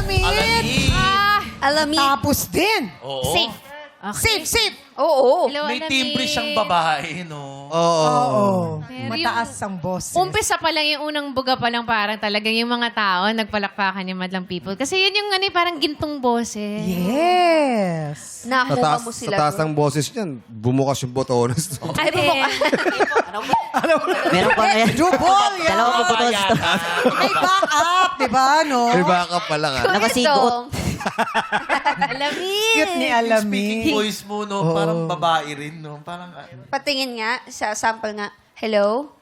Alamid. Alamid. Alamid. Tapos din. Oo. Safe. Safe, safe. Oo. Hello, May Alamid. timbre siyang babae, no? Oo. Pero Mataas ang boses. Umpisa pa lang yung unang buga pa lang parang talagang yung mga tao nagpalakpakan yung madlang people. Kasi yun yung parang gintong boses. Yes. Nakuha mo Sa sila. taas ng boses niyan, bumukas yung botones. Ay, bumuka. Meron pa kaya. Jubol, yan. Dalawang putos to. May backup, di ba, no? May backup pala nga. Nakasigot. Alamid. Cute ni Alamid. Speaking voice mo, no? Parang babae rin, no? Parang, Patingin nga, sa sample nga. Hello?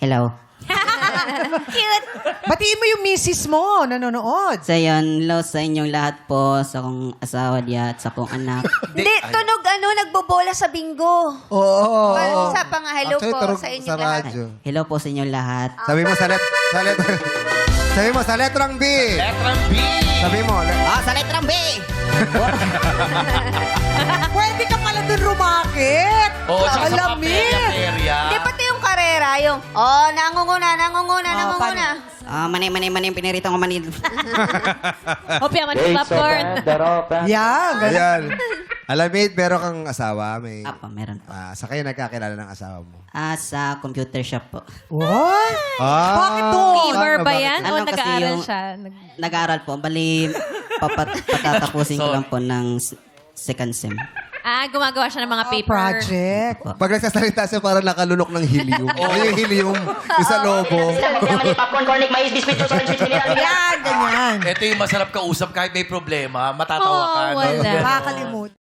Hello. Cute. Batiin mo yung misis mo, nanonood. So yun, hello sa inyong lahat po, sa kong asawa diya at sa kong anak. Hindi, tunog nagbobola sa bingo. Oo. Sa pang hello Actually, po turog sa inyo sa lahat. radyo. Hello po sa inyong lahat. Sabi mo sabi mo sa letrang B. letrang B. Sabi mo, Sa letrang B! Pwede ka pala dun rumakit. Oo, tsaka sa Alamid. paperya. Hindi, pati yung karera, yung, nangunguna. Mani yung pinirito ko mani. Hopya man yung popcorn. Yan, ganun. ayan. Alamid, meron kang asawa. May, Apa, meron po. sa kayo nagkakilala ng asawa mo. Sa computer shop po. What? Bakit doon? Gamer ba bakit? yan? O Ano kasi nag-aaral yung- siya? Nag-aaral po. Bali, patatapusin ko lang po ng second sem. Gumagawa siya ng mga paper. Project. Pag nagsasalita siya, parang nakalunok ng helium. Ano yung helium? Yung sa lobo. Yan, ganyan. Ito yung masarap kausap kahit may problema, matatawa ka. Oo, no? wala. Makakalimutan.